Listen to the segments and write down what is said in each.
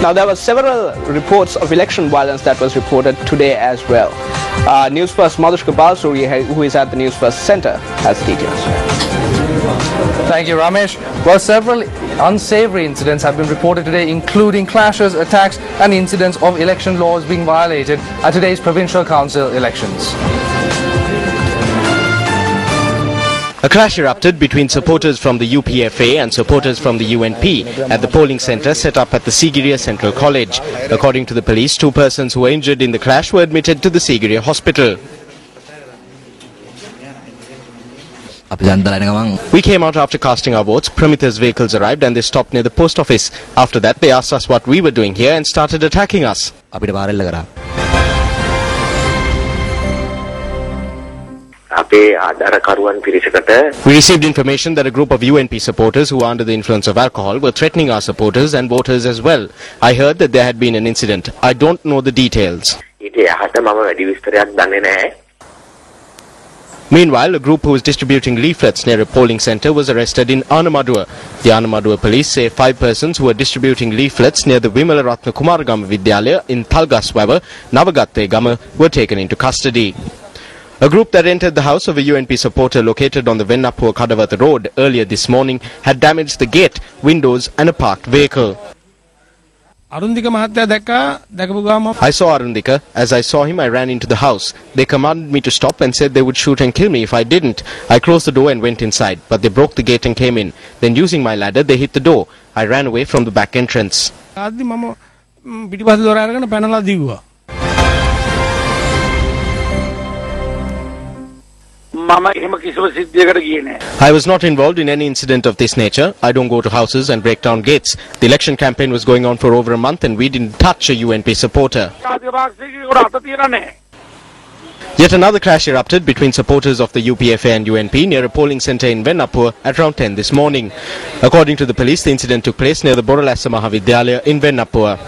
Now, there were several reports of election violence that was reported today as well. News First Madhushka Balsuri, who is at the News First Center, has details. Thank you, Ramesh. Well, several unsavory incidents have been reported today, including clashes, attacks and incidents of election laws being violated at today's provincial council elections. A clash erupted between supporters from the UPFA and supporters from the UNP at the polling centre set up at the Sigiriya Central College. According to the police, 2 persons who were injured in the clash were admitted to the Sigiriya hospital. We came out after casting our votes. Pramitha's vehicles arrived and they stopped near the post office. After that, they asked us what we were doing here and started attacking us. We received information that a group of UNP supporters who were under the influence of alcohol were threatening our supporters and voters as well. I heard that there had been an incident. I don't know the details. Meanwhile, a group who was distributing leaflets near a polling centre was arrested in Anamaduwa. The Anamaduwa police say 5 persons who were distributing leaflets near the Wimalaratna Kumaragama Vidyalaya in Thalgaswawa, Navagatte Gama were taken into custody. A group that entered the house of a UNP supporter located on the Vennapur Kadawatha road earlier this morning had damaged the gate, windows and a parked vehicle. I saw Arundika. As I saw him, I ran into the house. They commanded me to stop and said they would shoot and kill me if I didn't. I closed the door and went inside, but they broke the gate and came in. Then using my ladder, they hit the door. I ran away from the back entrance. I was not involved in any incident of this nature. I don't go to houses and break down gates. The election campaign was going on for over a month and we didn't touch a UNP supporter. Yet another clash erupted between supporters of the UPFA and UNP near a polling centre in Vennapur at around 10 this morning. According to the police, the incident took place near the Boralassa Mahavidyalaya in Vennapur.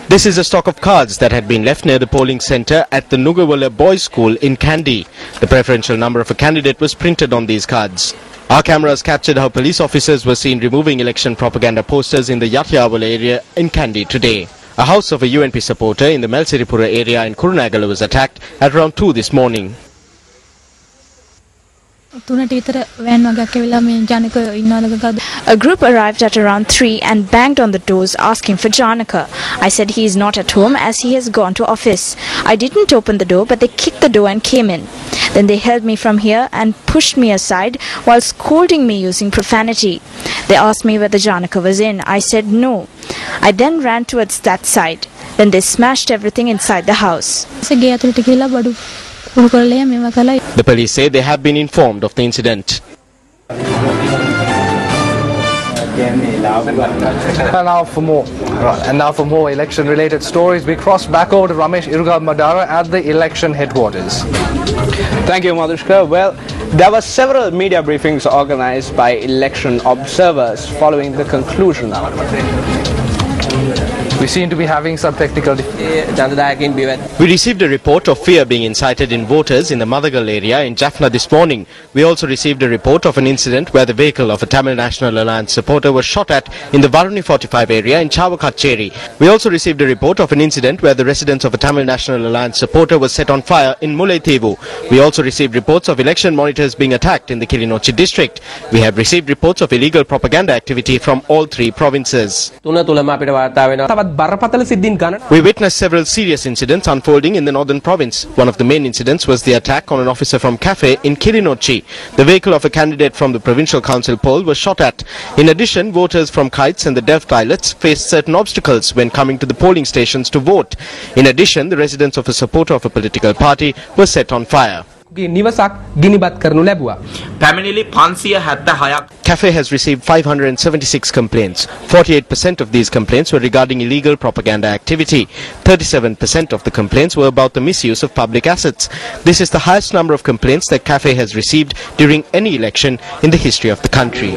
This is a stock of cards that had been left near the polling centre at the Nugawala Boys School in Kandy. The preferential number of a candidate was printed on these cards. Our cameras captured how police officers were seen removing election propaganda posters in the Yatyawala area in Kandy today. A house of a UNP supporter in the Melsiripura area in Kurunagala was attacked at around 2 this morning. A group arrived at around 3 and banged on the doors asking for Janaka. I said he is not at home as he has gone to office. I didn't open the door, but they kicked the door and came in. Then they held me from here and pushed me aside while scolding me using profanity. They asked me whether Janaka was in. I said no. I then ran towards that side. Then they smashed everything inside the house. The police say they have been informed of the incident. And now for more election-related stories, we cross back over to Ramesh Irugal Madara at the election headquarters. Thank you, Madhushka. Well, there were several media briefings organized by election observers following the conclusion. We seem to be having some technical We received a report of fear being incited in voters in the Madagal area in Jaffna this morning. We also received a report of an incident where the vehicle of a Tamil National Alliance supporter was shot at in the Varuni 45 area in Chavakacheri. We also received a report of an incident where the residence of a Tamil National Alliance supporter was set on fire in Mullaitivu. We also received reports of election monitors being attacked in the Kilinochchi district. We have received reports of illegal propaganda activity from all 3 provinces. We witnessed several serious incidents unfolding in the northern province. One of the main incidents was the attack on an officer from Cafe in Kilinochchi. The vehicle of a candidate from the provincial council poll was shot at. In addition, voters from Kites and the Delft Islets faced certain obstacles when coming to the polling stations to vote. In addition, the residence of a supporter of a political party was set on fire. Cafe has received 576 complaints. 48% of these complaints were regarding illegal propaganda activity. 37% of the complaints were about the misuse of public assets. This is the highest number of complaints that Cafe has received during any election in the history of the country.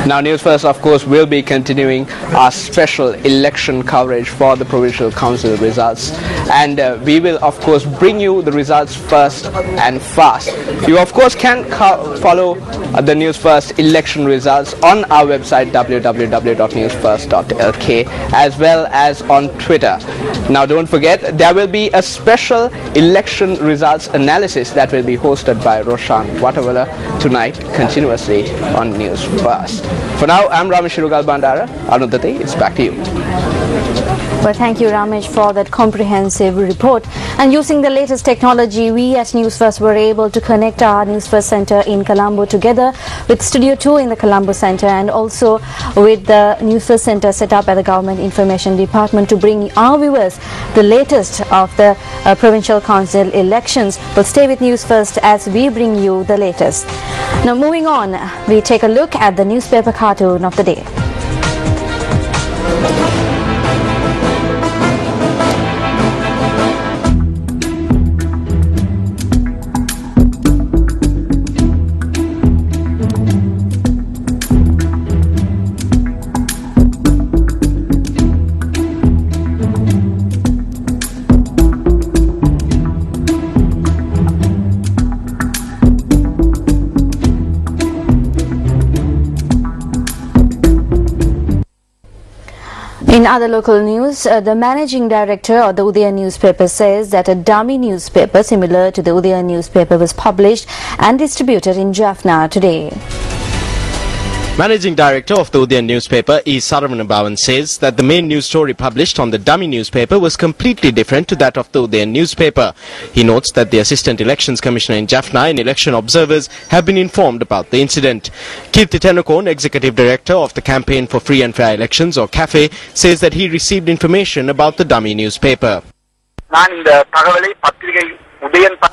Now, News First, of course, will be continuing our special election coverage for the Provincial Council results. And we will, of course, bring you the results first and fast. You, of course, can follow the News First election results on our website www.newsfirst.lk as well as on Twitter. Now, don't forget, there will be a special election results analysis that will be hosted by Roshan Watawala tonight continuously on News First. For now, I'm Ramesh Irugal Bandara. Arundhati, it's back to you. Well, thank you, Ramesh, for that comprehensive report. And using the latest technology, we at News First were able to connect our News First Center in Colombo together with Studio 2 in the Colombo Center and also with the News First Center set up at the Government Information Department to bring our viewers the latest of the Provincial Council elections. But stay with News First as we bring you the latest. Now, moving on, we take a look at the newspaper cartoon of the day. In other local news, the managing director of the Udaya newspaper says that a dummy newspaper similar to the Udaya newspaper was published and distributed in Jaffna today. Managing Director of the Udayan newspaper E. Saravanabavan says that the main news story published on the dummy newspaper was completely different to that of the Udayan newspaper. He notes that the Assistant Elections Commissioner in Jaffna and election observers have been informed about the incident. Kirti Tennakoon, Executive Director of the Campaign for Free and Fair Elections or CAFE, says that he received information about the dummy newspaper.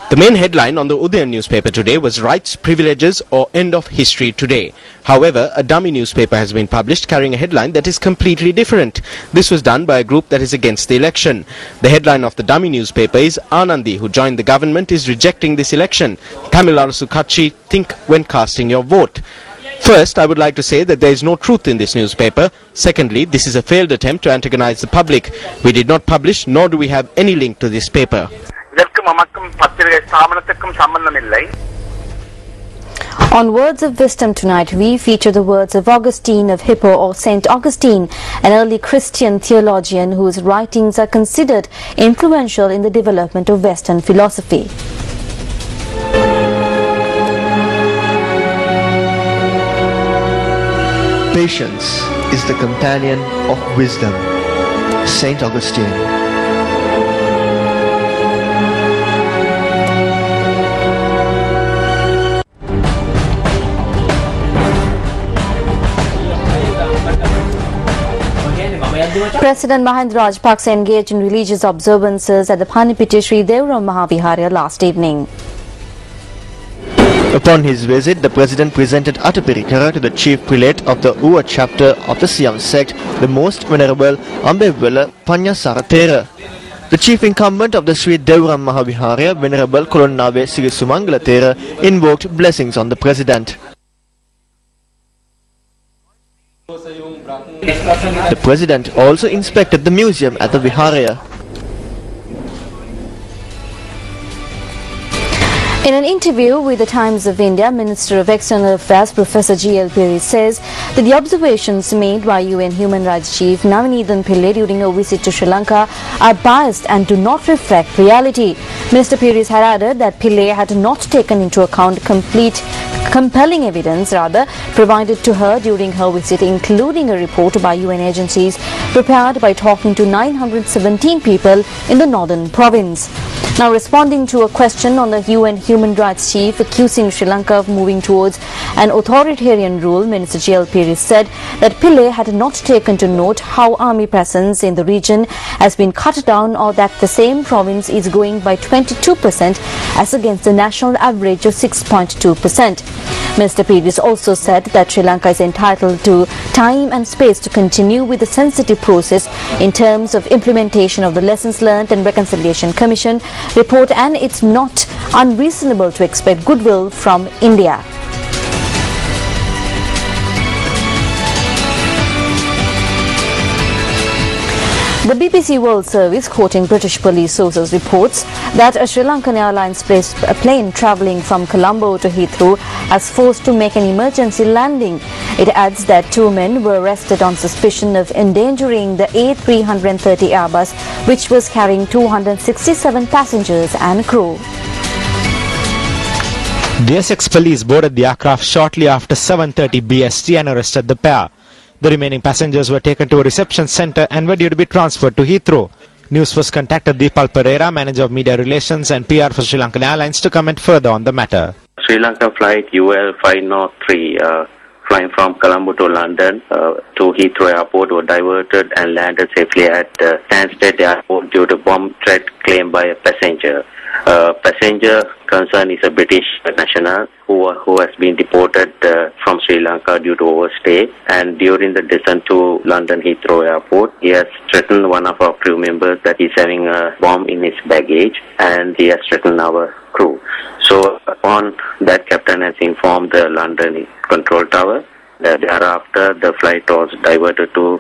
The main headline on the Udayan newspaper today was Rights, Privileges or End of History Today. However, a dummy newspaper has been published carrying a headline that is completely different. This was done by a group that is against the election. The headline of the dummy newspaper is Anandi, who joined the government, is rejecting this election. Tamil Arasu Katchi, think when casting your vote. First, I would like to say that there is no truth in this newspaper. Secondly, this is a failed attempt to antagonize the public. We did not publish, nor do we have any link to this paper. On Words of Wisdom tonight, we feature the words of Augustine of Hippo or Saint Augustine, an early Christian theologian whose writings are considered influential in the development of Western philosophy. Patience is the companion of wisdom. Saint Augustine. President Mahendra Rajapaksa engaged in religious observances at the Panipiti Sri Devaram Mahaviharya last evening. Upon his visit, the President presented Atapirikara to the Chief Prelate of the Uva chapter of the Siam sect, the Most Venerable Ambevela Panyasara Thera. The Chief Incumbent of the Sri Devaram Mahaviharya, Venerable Kolonnave Sri Sumangala Thera, invoked blessings on the President. The President also inspected the museum at the Viharya. In an interview with the Times of India, Minister of External Affairs Professor G.L. Piri says that the observations made by UN Human Rights Chief Navinathan Pillai during a visit to Sri Lanka are biased and do not reflect reality. Minister Piri had added that Pillai had not taken into account compelling evidence provided to her during her visit, including a report by UN agencies prepared by talking to 917 people in the northern province. Now, responding to a question on the UN Human Rights Chief accusing Sri Lanka of moving towards an authoritarian rule, Minister G.L. Piri said that Pillai had not taken to note how army presence in the region has been cut down or that the same province is growing by 22% as against the national average of 6.2%. Mr. Piri also said that Sri Lanka is entitled to time and space to continue with the sensitive process in terms of implementation of the Lessons Learned and Reconciliation Commission report, and it's not unreasonable to expect goodwill from India. The BBC World Service, quoting British police sources, reports that a Sri Lankan Airlines plane travelling from Colombo to Heathrow has forced to make an emergency landing. It adds that 2 men were arrested on suspicion of endangering the A330 Airbus, which was carrying 267 passengers and crew. The Essex police boarded the aircraft shortly after 7:30 BST and arrested the pair. The remaining passengers were taken to a reception centre and were due to be transferred to Heathrow. News First contacted Deepal Pereira, Manager of Media Relations and PR for Sri Lankan Airlines, to comment further on the matter. Sri Lanka flight UL 503 flying from Colombo to London to Heathrow Airport were diverted and landed safely at Stansted Airport due to bomb threat claimed by a passenger. Passenger concerned is a British national who has been deported from Sri Lanka due to overstay, and during the descent to London Heathrow Airport, he has threatened one of our crew members that he's having a bomb in his baggage, and he has threatened our crew. So upon that, captain has informed the London control tower. Thereafter, the flight was diverted to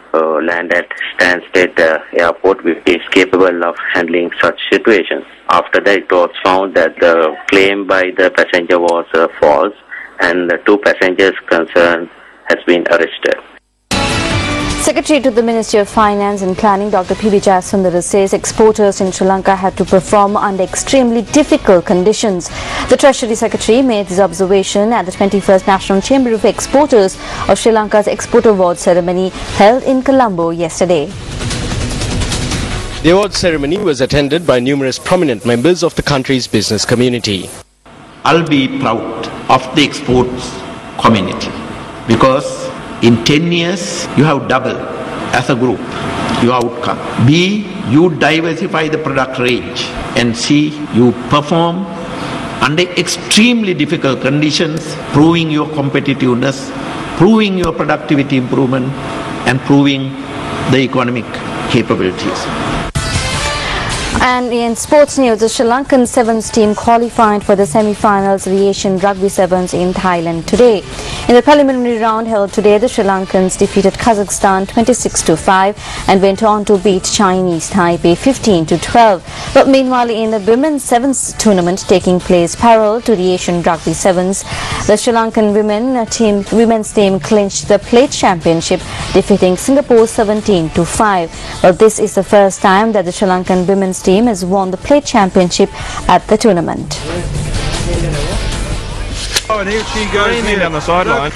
land at Stansted Airport, which is capable of handling such situations. After that, it was found that the claim by the passenger was false, and the 2 passengers concerned has been arrested. Secretary to the Ministry of Finance and Planning, Dr. P.B. Jayasundara, says exporters in Sri Lanka had to perform under extremely difficult conditions. The Treasury Secretary made this observation at the 21st National Chamber of Exporters of Sri Lanka's Export Award ceremony held in Colombo yesterday. The award ceremony was attended by numerous prominent members of the country's business community. I'll be proud of the exports community because in 10 years, you have doubled as a group your outcome. B, you diversify the product range. And C, you perform under extremely difficult conditions, proving your competitiveness, proving your productivity improvement, and proving the economic capabilities. And in sports news, the Sri Lankan Sevens team qualified for the semi-finals of the Asian Rugby Sevens in Thailand today. In the preliminary round held today, the Sri Lankans defeated Kazakhstan 26-5 and went on to beat Chinese Taipei 15-12. But meanwhile, in the Women's Sevens tournament taking place parallel to the Asian Rugby Sevens, the Sri Lankan women's team clinched the plate championship, defeating Singapore 17-5. Well, this is the first time that the Sri Lankan women's team has won the plate championship at the tournament. Oh, and here she goes down the sideline.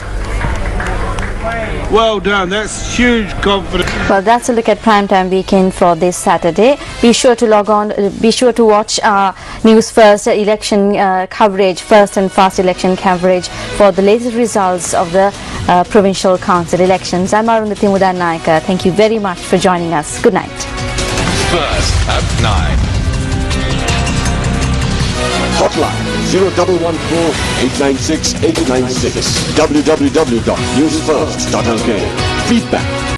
Well done, that's huge confidence. Well, that's a look at Primetime Weekend for this Saturday. Be sure to log on, be sure to watch our News First election coverage, first and fast election coverage for the latest results of the provincial council elections. I'm Arundhati Mudanayaka. Thank you very much for joining us. Good night. First at 9. Hotline 0114-896-896. www.newsfirst.lk. Feedback